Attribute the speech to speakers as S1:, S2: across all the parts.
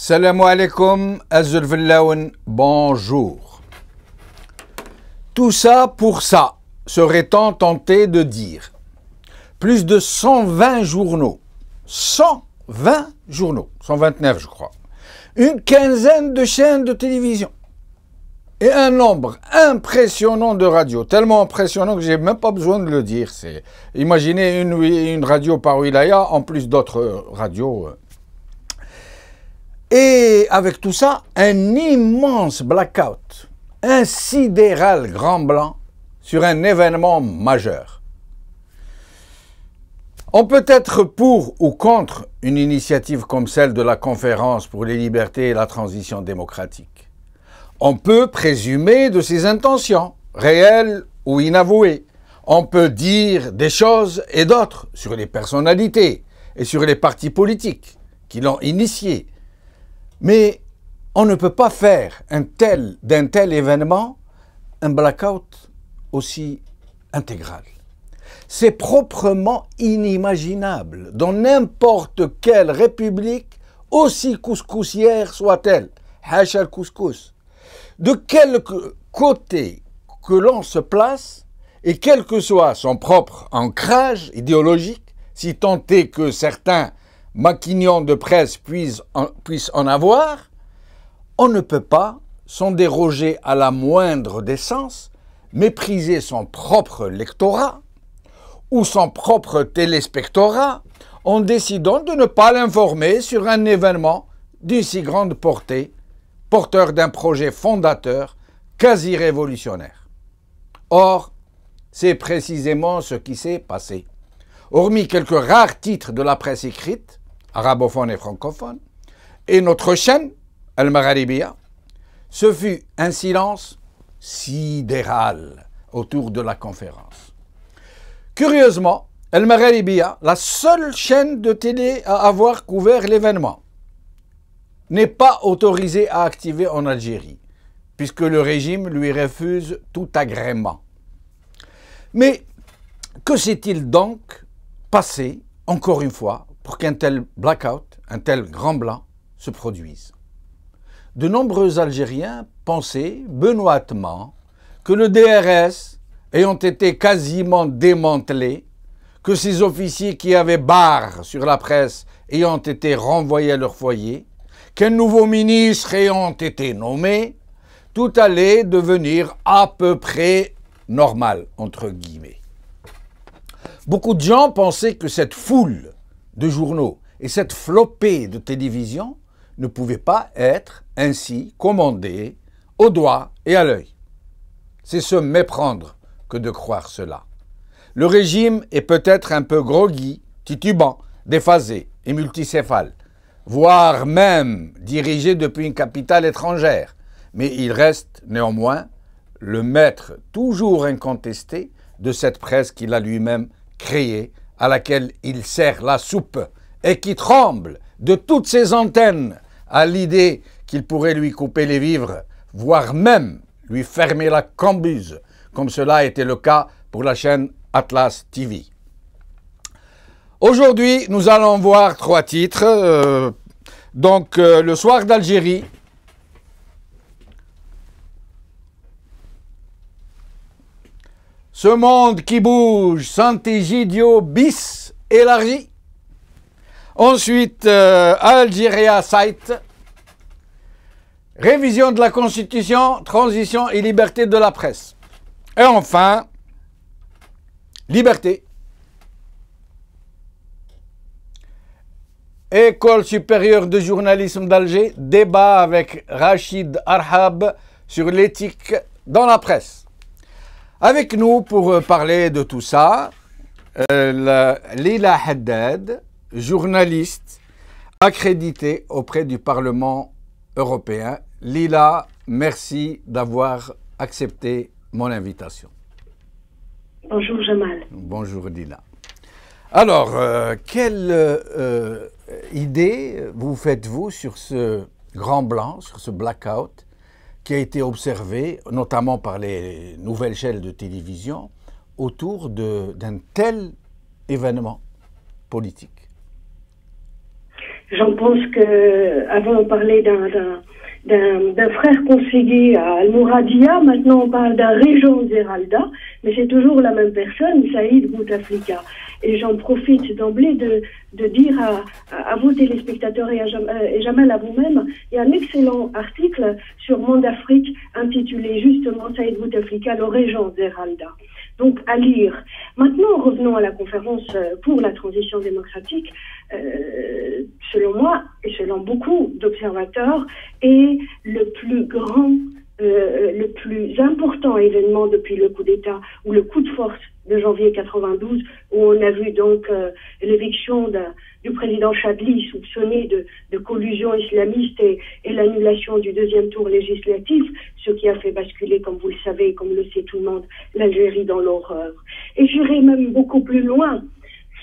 S1: Salam alaikum, Azulvillaoun, bonjour. Tout ça pour ça, serait-on tenté de dire. Plus de 120 journaux, 120 journaux, 129 je crois, une quinzaine de chaînes de télévision et un nombre impressionnant de radios, tellement impressionnant que j'ai même pas besoin de le dire. Imaginez une radio par wilaya en plus d'autres radios. Et avec tout ça, un immense blackout, un sidéral grand blanc sur un événement majeur. On peut être pour ou contre une initiative comme celle de la Conférence pour les libertés et la transition démocratique. On peut présumer de ses intentions, réelles ou inavouées. On peut dire des choses et d'autres sur les personnalités et sur les partis politiques qui l'ont initié. Mais on ne peut pas faire d'un tel événement un blackout aussi intégral. C'est proprement inimaginable dans n'importe quelle république, aussi couscoussière soit-elle. Hacha le couscous. De quel côté que l'on se place, et quel que soit son propre ancrage idéologique, si tant est que certains maquignons de presse puissent en avoir, on ne peut pas, sans déroger à la moindre décence, mépriser son propre lectorat ou son propre téléspectorat en décidant de ne pas l'informer sur un événement d'une si grande portée, porteur d'un projet fondateur quasi révolutionnaire. Or, c'est précisément ce qui s'est passé. Hormis quelques rares titres de la presse écrite, arabophone et francophone, et notre chaîne, Al-Magharibiya, ce fut un silence sidéral autour de la conférence. Curieusement, Al-Magharibiya, la seule chaîne de télé à avoir couvert l'événement, n'est pas autorisée à activer en Algérie, puisque le régime lui refuse tout agrément. Mais que s'est-il donc passé, encore une fois, pour qu'un tel blackout, un tel grand blanc, se produise? De nombreux Algériens pensaient benoîtement que le DRS, ayant été quasiment démantelé, que ces officiers qui avaient barre sur la presse ayant été renvoyés à leur foyer, qu'un nouveau ministre ayant été nommé, tout allait devenir à peu près normal, entre guillemets. Beaucoup de gens pensaient que cette foule de journaux et cette flopée de télévision ne pouvaient pas être ainsi commandées au doigt et à l'œil. C'est se méprendre que de croire cela. Le régime est peut-être un peu groggy, titubant, déphasé et multicéphale, voire même dirigé depuis une capitale étrangère, mais il reste néanmoins le maître toujours incontesté de cette presse qu'il a lui-même créée, à laquelle il sert la soupe et qui tremble de toutes ses antennes à l'idée qu'il pourrait lui couper les vivres, voire même lui fermer la cambuse, comme cela a été le cas pour la chaîne Atlas TV. Aujourd'hui, nous allons voir 3 titres. Le Soir d'Algérie, Ce monde qui bouge, Sant'Egidio bis élargi. Ensuite, Algeria Site. Révision de la Constitution, transition et liberté de la presse. Et enfin, liberté. École supérieure de journalisme d'Alger, débat avec Rachid Arhab sur l'éthique dans la presse. Avec nous pour parler de tout ça, Lila Haddad, journaliste accréditée auprès du Parlement européen. Lila, merci d'avoir accepté mon invitation.
S2: Bonjour Jamal.
S1: Bonjour Lila. Alors, quelle idée vous faites-vous sur ce grand blanc, sur ce blackout qui a été observé, notamment par les nouvelles chaînes de télévision, autour d'un tel événement politique?
S2: J'en pense que avant on parlait d'un frère conseiller à Al-Mouradia, maintenant on parle d'un régent Zeralda, mais c'est toujours la même personne, Saïd Bouteflika. Et j'en profite d'emblée de dire à vos téléspectateurs et Jamal à vous-même, il y a un excellent article sur Monde Afrique intitulé justement Saïd Bouteflika, le régent Zeralda. Donc à lire. Maintenant, revenons à la conférence pour la transition démocratique. Selon moi et selon beaucoup d'observateurs, est le plus grand, le plus important événement depuis le coup d'État ou le coup de force de janvier 92, où on a vu donc l'éviction du président Chadli soupçonné de collusion islamiste et l'annulation du deuxième tour législatif, ce qui a fait basculer, comme vous le savez, comme le sait tout le monde, l'Algérie dans l'horreur. Et j'irai même beaucoup plus loin.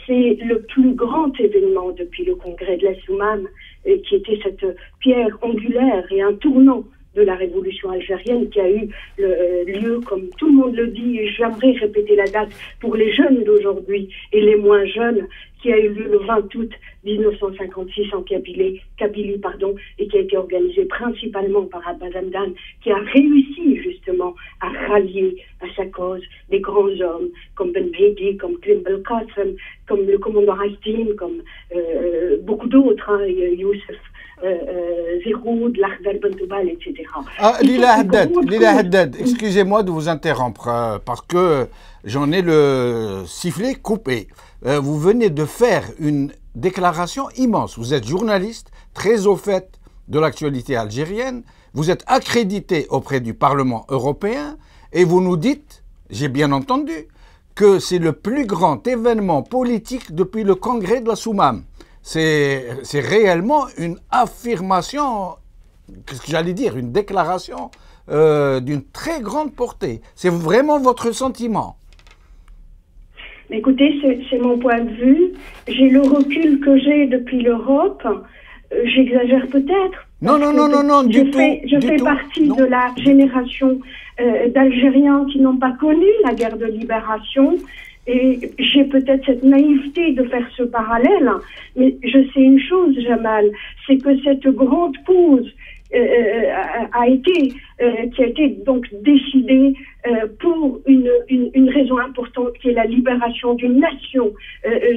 S2: C'est le plus grand événement depuis le congrès de la Soumam, qui était cette pierre angulaire et un tournant de la révolution algérienne qui a eu lieu, comme tout le monde le dit, et j'aimerais répéter la date pour les jeunes d'aujourd'hui et les moins jeunes, qui a eu lieu le 20 août 1956 en Kabylie, et qui a été organisé principalement par Abbas Hamdan, qui a réussi justement à rallier à sa cause des grands hommes comme Ben Mehdi, comme Krim Belkacem, comme le commandant Hastin, comme beaucoup d'autres, Youssef Zeroud, Lakhdar Bentoubal, etc.
S1: Lila Haddad, excusez-moi de vous interrompre parce que j'en ai le sifflet coupé. Vous venez de faire une déclaration immense. Vous êtes journaliste, très au fait de l'actualité algérienne. Vous êtes accrédité auprès du Parlement européen et vous nous dites, j'ai bien entendu, que c'est le plus grand événement politique depuis le congrès de la Soumam. C'est réellement une affirmation, qu'est-ce que j'allais dire, une déclaration d'une très grande portée. C'est vraiment votre sentiment?
S2: Écoutez, c'est mon point de vue. J'ai le recul que j'ai depuis l'Europe. J'exagère peut-être.
S1: Non, du tout.
S2: Je fais partie de la génération d'Algériens qui n'ont pas connu la guerre de libération. Et j'ai peut-être cette naïveté de faire ce parallèle, mais je sais une chose, Jamal, c'est que cette grande cause qui a été donc décidée pour une raison importante qui est la libération d'une nation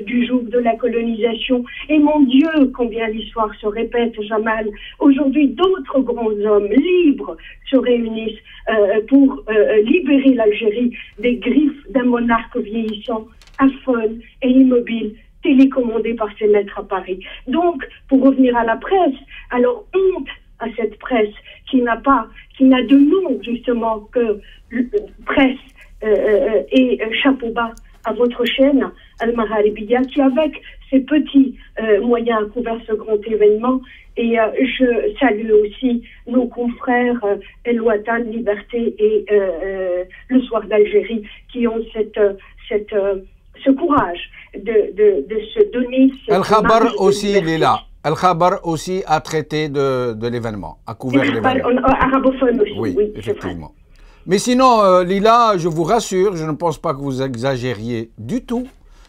S2: du joug de la colonisation. Et mon Dieu, combien l'histoire se répète, Jamal. Aujourd'hui, d'autres grands hommes libres se réunissent pour libérer l'Algérie des griffes d'un monarque vieillissant, aphone et immobile, télécommandé par ses maîtres à Paris. Donc, pour revenir à la presse, alors honte à cette presse qui n'a de nom justement que presse et chapeau bas à votre chaîne Al-Magharibiya qui avec ses petits moyens a couvert ce grand événement. Et je salue aussi nos confrères El Watan, Liberté et Le Soir d'Algérie qui ont ce courage de se donner.
S1: Al-Khabar aussi, Lila. Al-Khabar aussi a traité de l'événement, a couvert l'événement.
S2: Arabophone aussi,
S1: oui effectivement. Mais sinon, Lila, je vous rassure, je ne pense pas que vous exagériez du tout.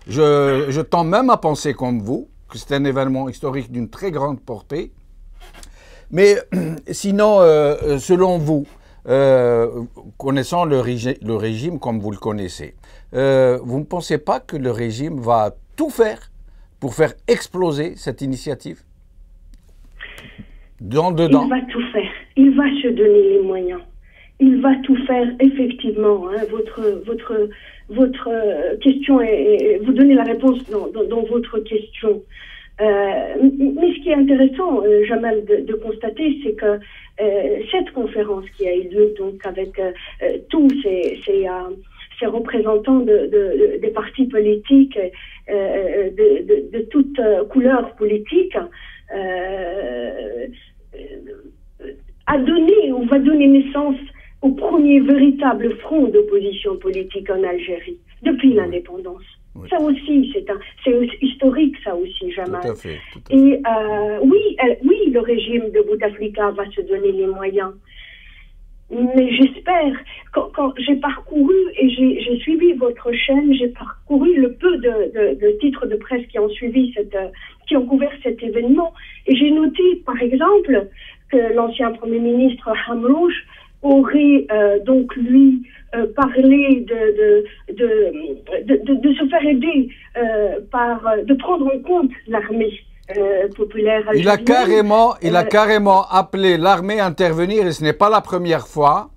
S1: Je tends même à penser comme vous, que c'est un événement historique d'une très grande portée. Mais sinon, selon vous, connaissant le régime comme vous le connaissez, vous ne pensez pas que le régime va tout faire pour faire exploser cette initiative? dedans.
S2: Il va tout faire. Il va se donner les moyens. Il va tout faire, effectivement. Hein. Votre question, vous donnez la réponse dans votre question. Mais ce qui est intéressant, Jamal, de constater, c'est que cette conférence qui a eu lieu donc avec tous ces représentants des partis politiques de toutes couleurs politiques va donner naissance au premier véritable front d'opposition politique en Algérie depuis l'indépendance. Oui. Ça aussi, c'est historique, ça aussi, Jamal.
S1: Tout à fait.
S2: Et oui, le régime de Bouteflika va se donner les moyens. Mais j'espère, quand j'ai parcouru et j'ai suivi votre chaîne, j'ai parcouru le peu de titres de presse qui ont couvert cet événement, et j'ai noté, par exemple, que l'ancien Premier ministre Hamrouche aurait donc lui parlé de se faire aider de prendre en compte l'armée populaire algérienne.
S1: Il a carrément appelé l'armée à intervenir, et ce n'est pas la première fois.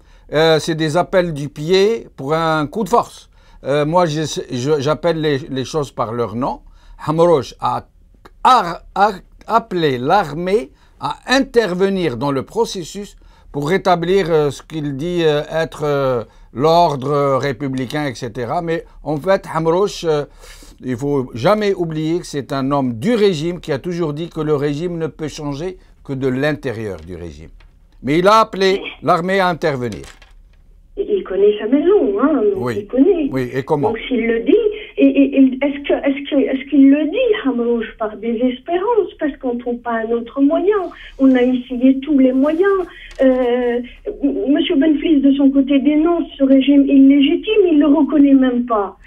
S1: C'est des appels du pied pour un coup de force. Moi, j'appelle les choses par leur nom. Hamrouche a appelé l'armée à intervenir dans le processus pour rétablir ce qu'il dit être l'ordre républicain, etc. Mais en fait, Hamrouche, il ne faut jamais oublier que c'est un homme du régime qui a toujours dit que le régime ne peut changer que de l'intérieur du régime. Mais il a appelé l'armée à intervenir.
S2: Il connaît sa maison, hein,
S1: oui.
S2: Il connaît.
S1: Oui, et comment?
S2: Donc s'il le dit, est-ce qu'il le dit, Hamrouche, par désespérance, parce qu'on ne trouve pas un autre moyen? On a essayé tous les moyens. Monsieur Benflis, de son côté, dénonce ce régime illégitime, il ne le reconnaît même pas.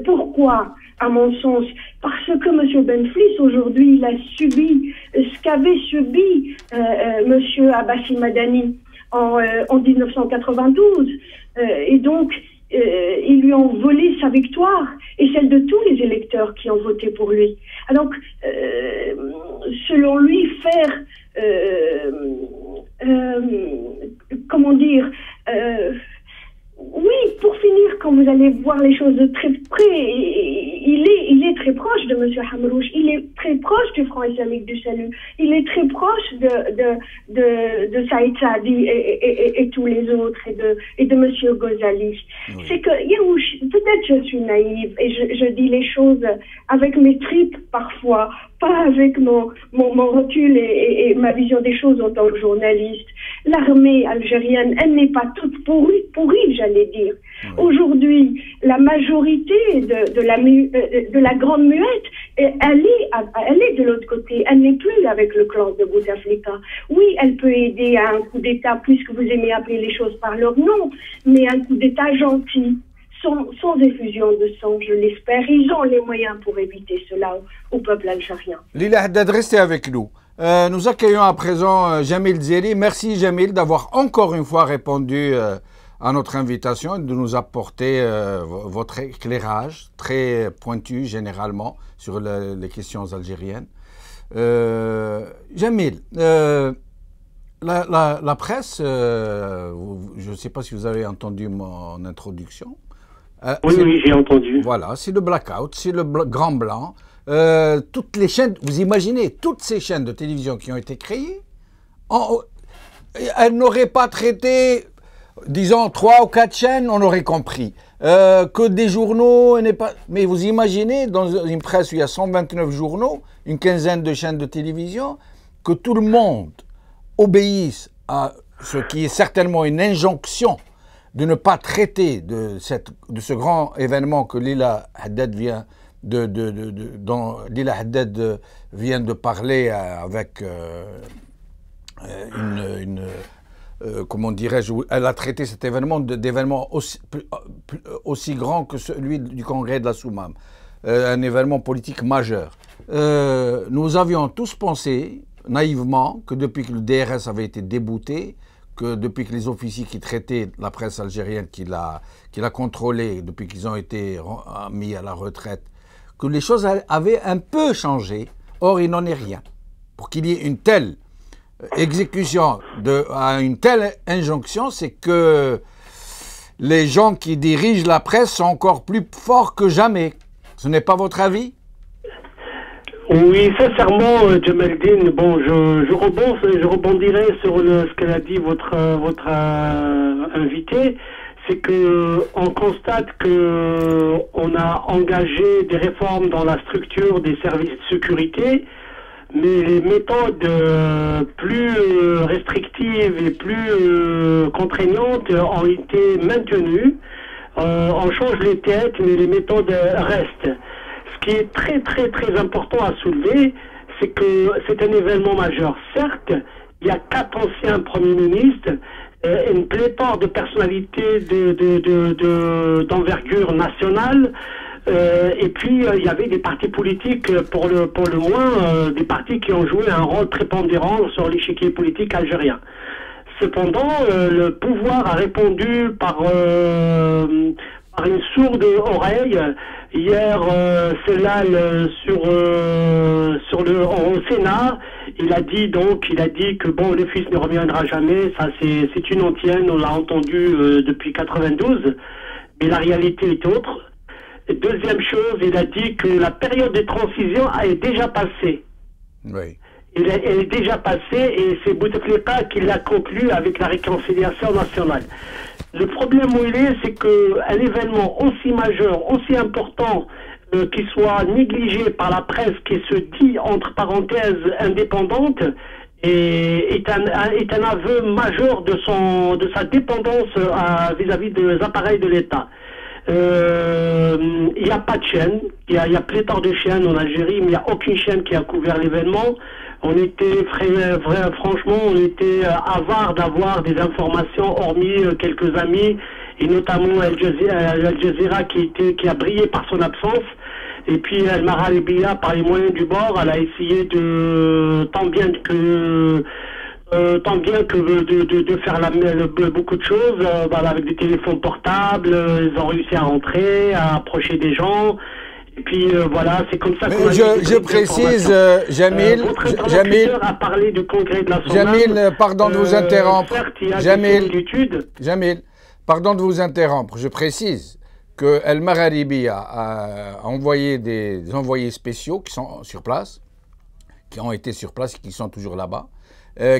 S2: Pourquoi? À mon sens, parce que M. Benflis, aujourd'hui, il a subi ce qu'avait subi M. Abbassi Madani en 1992. Et donc, ils lui ont volé sa victoire et celle de tous les électeurs qui ont voté pour lui. Donc, selon lui, faire... comment dire... oui, pour finir, quand vous allez voir les choses de très près, il est très proche de M. Hamrouche, il est très proche du Front islamique du salut, il est très proche de Saïd Saadi et tous les autres, et de M. Ghazali. Oui. C'est que, peut-être je suis naïve, et je dis les choses avec mes tripes parfois, pas avec mon recul et ma vision des choses en tant que journaliste. L'armée algérienne, elle n'est pas toute pourrie, j'allais dire. Oui. Aujourd'hui, la majorité de la Grande Muette, elle est de l'autre côté. Elle n'est plus avec le clan de Bouteflika. Oui, elle peut aider à un coup d'État, puisque vous aimez appeler les choses par leur nom, mais un coup d'État gentil. Sans effusion de sang, je l'espère. Ils ont les moyens pour éviter cela au peuple algérien.
S1: Lila Haddad, restez avec nous. Nous accueillons à présent Jamil Zeri. Merci Jamil d'avoir encore une fois répondu à notre invitation et de nous apporter votre éclairage très pointu généralement sur les questions algériennes. Jamil, la presse, je ne sais pas si vous avez entendu mon introduction.
S3: Oui, j'ai entendu.
S1: Voilà, c'est le blackout, c'est le grand blanc. Toutes les chaînes, vous imaginez, toutes ces chaînes de télévision qui ont été créées, elles n'auraient pas traité, disons, 3 ou 4 chaînes, on aurait compris. Que des journaux, mais vous imaginez, dans une presse où il y a 129 journaux, une quinzaine de chaînes de télévision, que tout le monde obéisse à ce qui est certainement une injonction de ne pas traiter de ce grand événement que Lila Haddad vient vient de parler avec comment dirais-je, elle a traité cet événement d'événement aussi grand que celui du congrès de la Soumam, un événement politique majeur. Nous avions tous pensé naïvement que depuis que le DRS avait été débouté, que depuis que les officiers qui traitaient la presse algérienne, qui l'a contrôlée, depuis qu'ils ont été mis à la retraite, que les choses avaient un peu changé. Or, il n'en est rien. Pour qu'il y ait une telle exécution à une telle injonction, c'est que les gens qui dirigent la presse sont encore plus forts que jamais. Ce n'est pas votre avis?
S3: Oui, sincèrement, Jamaldine, bon, je rebondirai sur ce qu'elle a dit votre invité. C'est que on constate que on a engagé des réformes dans la structure des services de sécurité, mais les méthodes plus restrictives et plus contraignantes ont été maintenues. On change les têtes, mais les méthodes restent. Ce qui est très très très important à soulever, c'est que c'est un événement majeur. Certes, il y a 4 anciens premiers ministres, une pléthore de personnalités d'envergure nationale, et puis il y avait des partis politiques, pour le moins, des partis qui ont joué un rôle prépondérant sur l'échiquier politique algérien. Cependant, le pouvoir a répondu par une sourde oreille. Hier, Sellal au Sénat, il a dit que bon, le fils ne reviendra jamais. Ça, c'est une antienne. On l'a entendu depuis 92, mais la réalité est autre. Et deuxième chose, il a dit que la période de transition est déjà passée.
S1: Oui.
S3: Elle est déjà passée, et c'est Bouteflika qui l'a conclu avec la réconciliation nationale. Le problème où il est, c'est qu'un événement aussi majeur, aussi important, qui soit négligé par la presse qui se dit, entre parenthèses, indépendante, est un aveu majeur de sa dépendance vis-à-vis des appareils de l'État. Il n'y a pas de chaîne, il y a pléthore de chaînes en Algérie, mais il n'y a aucune chaîne qui a couvert l'événement. On était, franchement, on était avare d'avoir des informations, hormis quelques amis, et notamment Al Jazeera qui a brillé par son absence. Et puis El Maralibiya, par les moyens du bord, elle a essayé de faire beaucoup de choses, avec des téléphones portables. Ils ont réussi à rentrer, à approcher des gens. Et puis voilà, c'est comme ça qu'on
S1: je précise, Jamil,
S3: Jamil a parlé du congrès de la SONAM.
S1: Jamil, pardon de vous interrompre.
S3: Jamil,
S1: pardon de vous interrompre. Je précise que El Maralibiya a envoyé des envoyés spéciaux qui sont sur place, qui ont été sur place et qui sont toujours là-bas,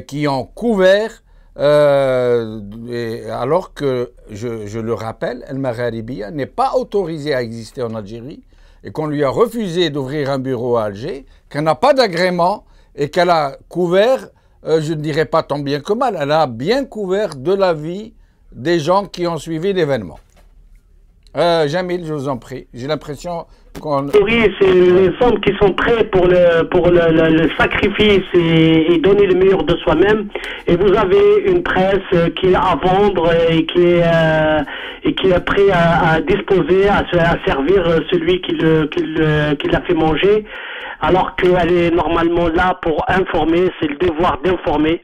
S1: qui ont couvert, alors que, je le rappelle, El Maralibiya n'est pas autorisé à exister en Algérie, et qu'on lui a refusé d'ouvrir un bureau à Alger, qu'elle n'a pas d'agrément et qu'elle a couvert, je ne dirais pas tant bien que mal, elle a bien couvert de la vie des gens qui ont suivi l'événement. Jamil, je vous en prie, j'ai l'impression qu'on...
S3: Oui, c'est les hommes qui sont prêts pour le sacrifice et donner le meilleur de soi-même. Et vous avez une presse qui est à vendre et qui est prêt à disposer, à servir celui qui l'a fait manger, alors qu'elle est normalement là pour informer. C'est le devoir d'informer.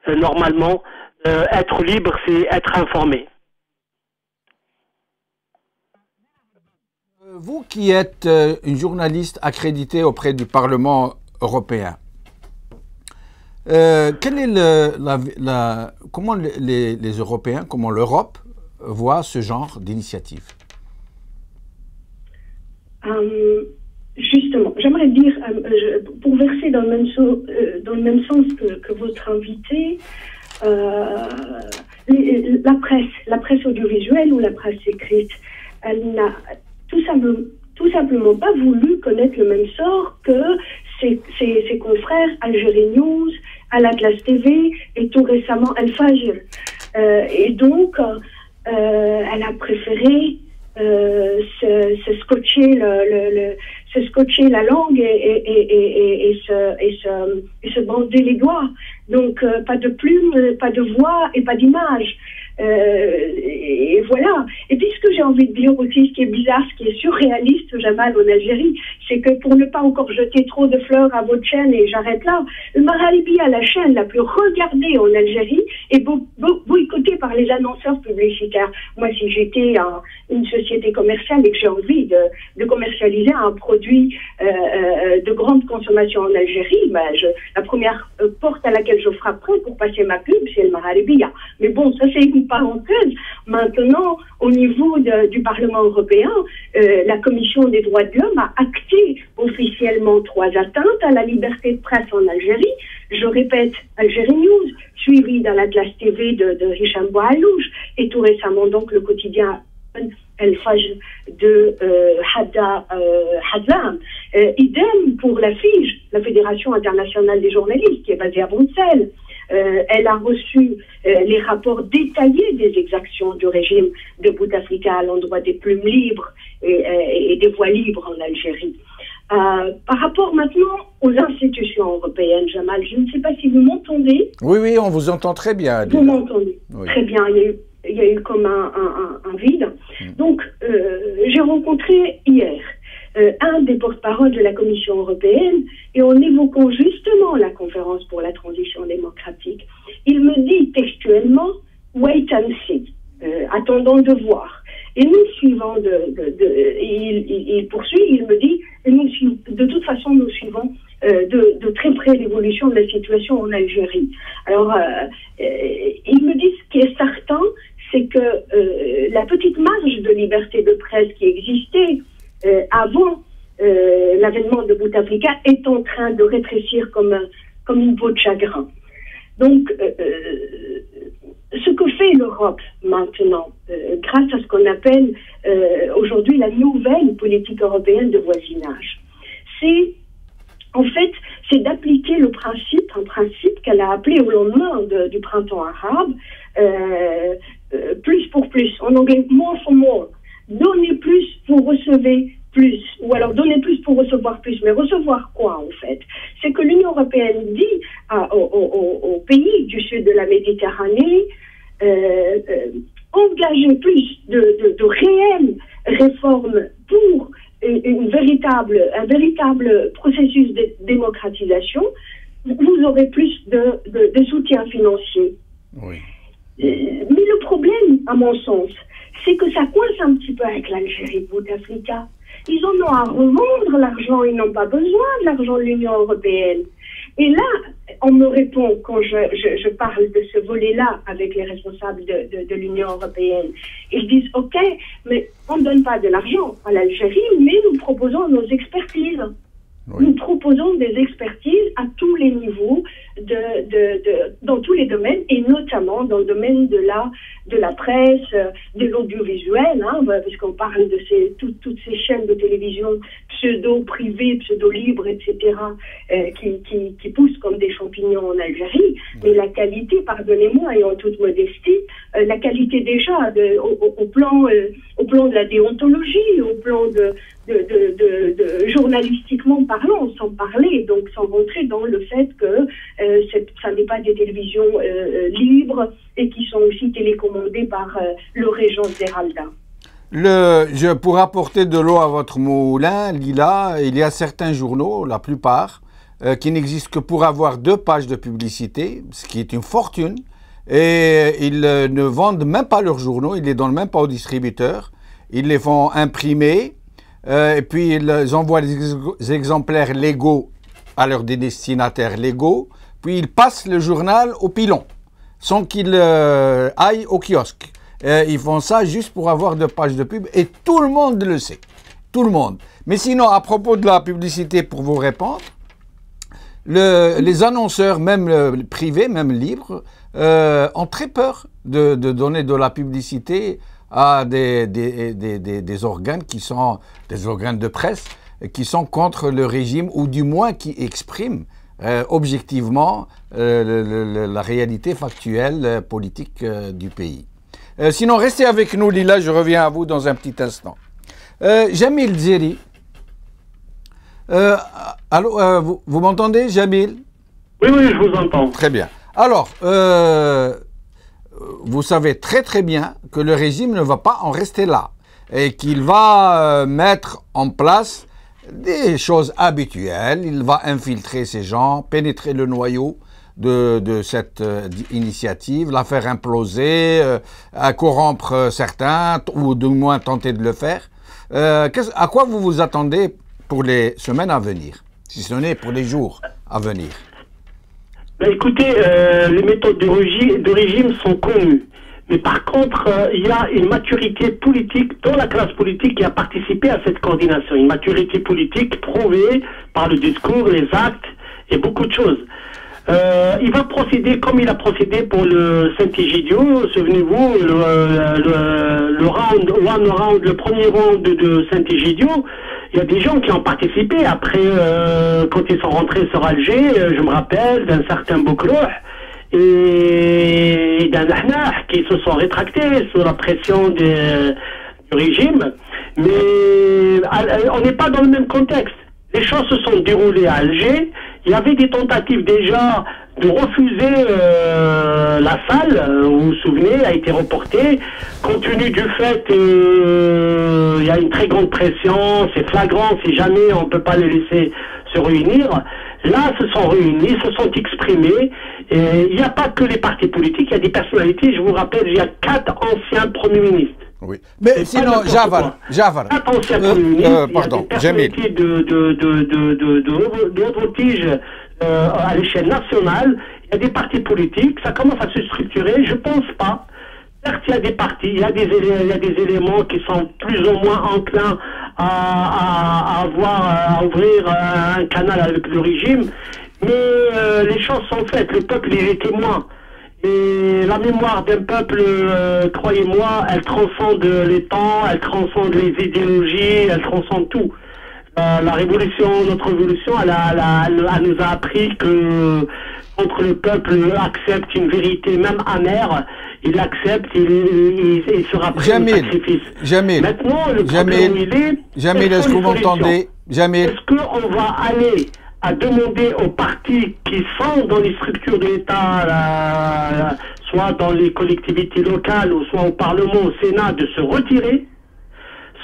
S3: Normalement, être libre, c'est être informé.
S1: Vous qui êtes une journaliste accréditée auprès du Parlement européen, quelle est comment les Européens, comment l'Europe voit ce genre d'initiative?
S2: Justement, j'aimerais dire, pour verser dans le même sens que votre invité, la presse audiovisuelle ou la presse écrite, elle n'a tout simplement pas voulu connaître le même sort que ses confrères Algérie News, Al Atlas TV et tout récemment Al Fajr. Et donc, elle a préféré se scotcher la langue et se bander les doigts. Donc, pas de plume, pas de voix et pas d'image. Et voilà. Et puis ce que j'ai envie de dire aussi, ce qui est bizarre, ce qui est surréaliste, Jamal, en Algérie, c'est que pour ne pas encore jeter trop de fleurs à votre chaîne, et j'arrête là, le Maralibiya, la chaîne la plus regardée en Algérie, est boycottée par les annonceurs publicitaires. Moi, si j'étais une société commerciale et que j'ai envie de commercialiser un produit de grande consommation en Algérie, ben, la première porte à laquelle je frapperai pour passer ma pub, c'est le Magharibiya. Mais bon, ça c'est une parenthèse. Maintenant, au niveau du Parlement européen, la Commission des droits de l'homme a acté officiellement 3 atteintes à la liberté de presse en Algérie. Je répète, Algérie News, suivi dans l'Atlas TV de Hicham Boualouche, et tout récemment donc le quotidien El Fajr de Hadda Hazam. Idem pour la FIJ, la Fédération internationale des journalistes, qui est basée à Bruxelles. Elle a reçu les rapports détaillés des exactions du régime de Bouteflika à l'endroit des plumes libres et des voix libres en Algérie. Par rapport maintenant aux institutions européennes, Jamal, je ne sais pas si vous m'entendez.
S1: Oui, oui, on vous entend très bien.
S2: Vous m'entendez. Oui. Très bien, il y a eu comme un vide. Donc, j'ai rencontré hier un des porte-parole de la Commission européenne, et en évoquant justement la conférence pour la transition démocratique, il me dit textuellement « wait and see », attendons de voir. Et nous suivons, il poursuit, il me dit, de toute façon, nous suivons de très près l'évolution de la situation en Algérie. Alors, il me dit ce qui est certain, c'est que la petite marge de liberté de presse qui existait avant l'avènement de Bouteflika est en train de rétrécir comme une peau de chagrin. Donc, ce que fait l'Europe maintenant, grâce à ce qu'on appelle aujourd'hui la nouvelle politique européenne de voisinage, c'est d'appliquer un principe qu'elle a appelé au lendemain du printemps arabe, plus pour plus, en anglais more for more. Donnez plus, vous recevez plus, ou alors donnez plus pour recevoir plus. Mais recevoir quoi, en fait? C'est que l'Union européenne dit aux pays du sud de la Méditerranée, engagez plus de réelles réformes pour un véritable processus de démocratisation, vous aurez plus de soutien financier.
S1: Oui.
S2: Mais le problème, à mon sens, c'est que ça coince un petit peu avec l'Algérie, Bouteflika. Ils en ont à revendre l'argent, ils n'ont pas besoin de l'argent de l'Union européenne. Et là, on me répond, quand je parle de ce volet-là avec les responsables de l'Union européenne, ils disent, OK, mais on ne donne pas de l'argent à l'Algérie, mais nous proposons nos expertises. Oui. Nous proposons des expertises à tous les niveaux, dans tous les domaines, et notamment dans le domaine de la presse, de l'audiovisuel, puisqu'on parle de toutes ces chaînes de télévision pseudo-privées, pseudo-libres, etc., qui poussent comme des champignons en Algérie. Mais la qualité, pardonnez-moi, et en toute modestie, la qualité déjà au plan de la déontologie, au plan de journalistiquement parlant, sans parler, donc sans rentrer dans le fait que ça n'est pas des télévisions libres et qui sont aussi télécommandées par le régent Zeralda.
S1: Pour apporter de l'eau à votre moulin, Lila, il y a certains journaux, la plupart, qui n'existent que pour avoir 2 pages de publicité, ce qui est une fortune, et ils ne vendent même pas leurs journaux, ils ne les donnent même pas aux distributeurs, ils les font imprimer, et puis ils envoient les exemplaires légaux à leurs destinataires légaux, puis ils passent le journal au pilon, sans qu'ils aillent au kiosque. Ils font ça juste pour avoir 2 pages de pub, et tout le monde le sait. Tout le monde. Mais sinon, à propos de la publicité, pour vous répondre, les annonceurs, même privés, même libres, ont très peur de donner de la publicité à des organes qui sont des organes de presse qui sont contre le régime, ou du moins qui expriment objectivement la réalité factuelle politique du pays. Sinon, restez avec nous, Lila, je reviens à vous dans un petit instant. Jamil Zeri. Allô, vous m'entendez, Jamil?
S3: Oui, je vous entends.
S1: Très bien. Alors, vous savez très bien que le régime ne va pas en rester là et qu'il va mettre en place des choses habituelles. Il va infiltrer ces gens, pénétrer le noyau de cette initiative, la faire imploser, à corrompre certains, ou du moins tenter de le faire. À quoi vous vous attendez pour les semaines à venir, si ce n'est pour les jours à venir?
S3: Ben écoutez, les méthodes de régime sont connues. Mais par contre, il y a une maturité politique dans la classe politique qui a participé à cette coordination. Une maturité politique prouvée par le discours, les actes et beaucoup de choses. Il va procéder comme il a procédé pour le Saint-Egidio. Souvenez-vous, le premier round de Saint-Egidio, il y a des gens qui ont participé. Après, quand ils sont rentrés sur Alger, je me rappelle d'un certain Bokrouh et d'un Ahnah qui se sont rétractés sous la pression du régime. Mais on n'est pas dans le même contexte. Les choses se sont déroulées à Alger. Il y avait des tentatives déjà de refuser la salle, vous vous souvenez, a été reportée, compte tenu du fait qu'il y a une très grande pression, c'est flagrant, si jamais on ne peut pas les laisser se réunir. Là, se sont réunis, se sont exprimés, et il n'y a pas que les partis politiques, il y a des personnalités, je vous rappelle, il y a 4 anciens premiers ministres.
S1: Oui. Mais sinon, Jafar,
S3: 4 anciens premiers ministres,
S1: pardon,
S3: il y a des personnalités de haute voltige à l'échelle nationale, il y a des partis politiques, ça commence à se structurer, je pense pas. Certes, il y a des partis, il y a des éléments qui sont plus ou moins enclins à ouvrir un canal avec le régime, mais les choses sont faites, le peuple il est témoin. Et la mémoire d'un peuple, croyez-moi, elle transcende les temps, elle transcende les idéologies, elle transcende tout. La révolution, notre révolution, elle nous a appris que contre le peuple accepte une vérité même amère, il accepte, il sera prêt au sacrifice. Maintenant, le problème il est,
S1: est-ce que vous m'entendez?
S3: Est-ce qu'on va aller à demander aux partis qui sont dans les structures de l'État, soit dans les collectivités locales, ou soit au Parlement, au Sénat, de se retirer,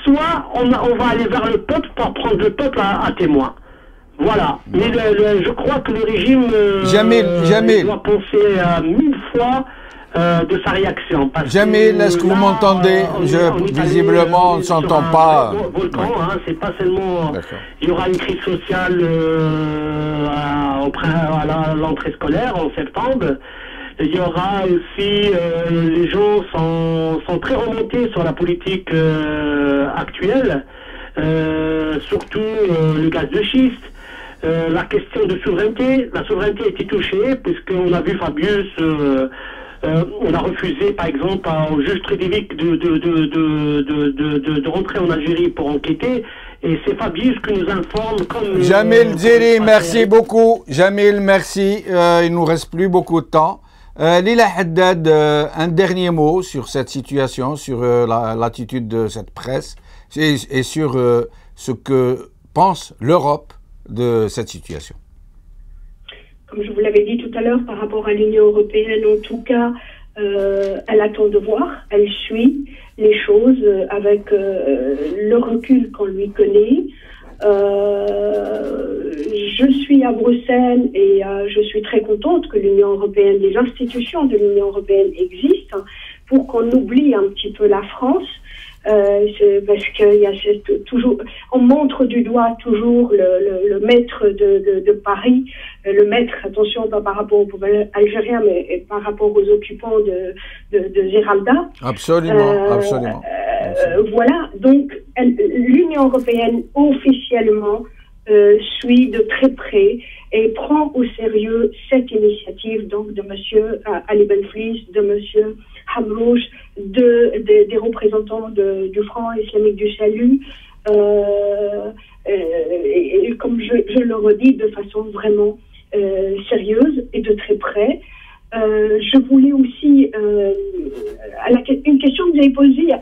S3: soit on va aller vers le peuple pour prendre le peuple à témoin. Voilà. Mais je crois que le régime doit penser 1000 fois de sa réaction.
S1: Jamil, est-ce que vous m'entendez? Visiblement, on ne s'entend pas.
S3: Volcan, hein, c'est pas seulement... Il y aura une crise sociale à l'entrée scolaire en septembre. Il y aura aussi... les gens sont très remontés sur la politique actuelle. Surtout le gaz de schiste. La question de souveraineté. La souveraineté a été touchée, puisqu'on a vu Fabius... on a refusé, par exemple, au juge Trédévic de rentrer en Algérie pour enquêter. Et c'est Fabius qui nous informe comme...
S1: Jamil Djeri, merci beaucoup. Jamil, merci. Il nous reste plus beaucoup de temps. Lila Haddad, un dernier mot sur cette situation, sur l'attitude de cette presse et sur ce que pense l'Europe de cette situation.
S2: Comme je vous l'avais dit tout à l'heure, par rapport à l'Union européenne, en tout cas, elle attend de voir, elle suit les choses avec le recul qu'on lui connaît. Je suis à Bruxelles et je suis très contente que l'Union européenne, les institutions de l'Union européenne existent pour qu'on oublie un petit peu la France. Parce qu'il y a toujours, on montre du doigt toujours le maître de Paris, le maître, attention, pas par rapport au peuple algérien, mais par rapport aux occupants de Zeralda.
S1: Absolument.
S2: Voilà, donc l'Union européenne officiellement suit de très près et prend au sérieux cette initiative donc de monsieur Ali Benflis, de monsieur Hamrouche, des représentants du Front islamique du salut, et comme je le redis, de façon vraiment sérieuse et de très près. Je voulais aussi, une question que vous avez posée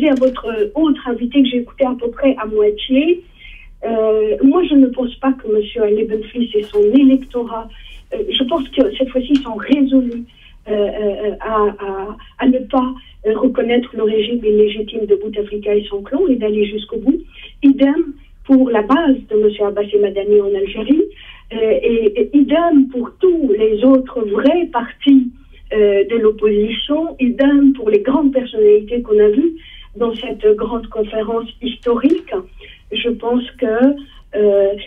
S2: à votre autre invité que j'ai écouté à peu près à moitié. Moi, je ne pense pas que M. Ali Benflis et son électorat, je pense que cette fois-ci, ils sont résolus à ne pas reconnaître le régime illégitime de Bouteflika et son clan et d'aller jusqu'au bout. Idem pour la base de M. Abbas Madani en Algérie. Et idem pour tous les autres vrais partis de l'opposition, idem pour les grandes personnalités qu'on a vues dans cette grande conférence historique. Je pense que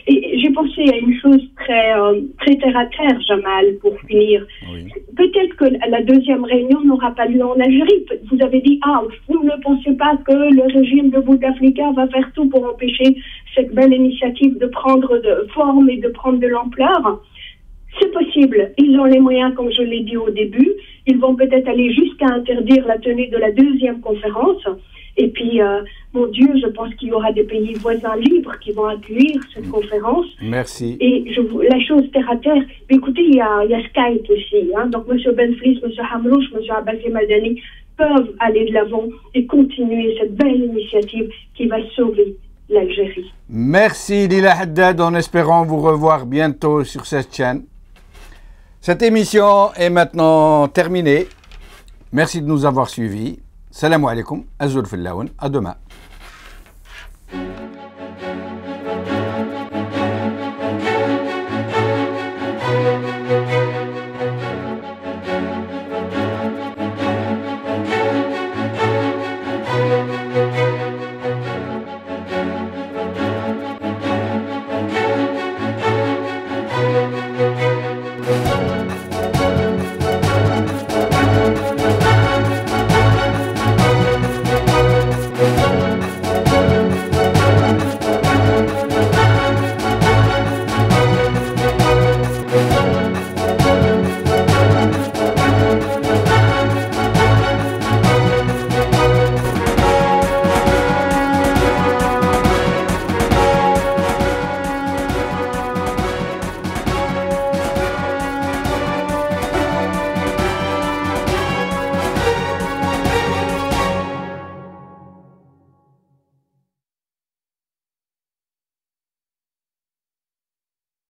S2: et j'ai pensé à une chose très terre à terre, Jamal, pour finir. Oui. Peut-être que la deuxième réunion n'aura pas lieu en Algérie. Vous avez dit, vous ne pensez pas que le régime de Bouteflika va faire tout pour empêcher cette belle initiative de prendre de forme et de prendre de l'ampleur? C'est possible. Ils ont les moyens, comme je l'ai dit au début. Ils vont peut-être aller jusqu'à interdire la tenue de la deuxième conférence. Et puis, mon Dieu, je pense qu'il y aura des pays voisins libres qui vont accueillir cette conférence.
S1: Merci.
S2: Et la chose terre à terre, mais écoutez, il y a Skype aussi. Hein, donc, M. Benflis, M. Hamrouche, M. Abbassi Madani peuvent aller de l'avant et continuer cette belle initiative qui va sauver l'Algérie.
S1: Merci, Lila Haddad, en espérant vous revoir bientôt sur cette chaîne. Cette émission est maintenant terminée. Merci de nous avoir suivis. Salam alaikum, Azul Fillaoun, à demain.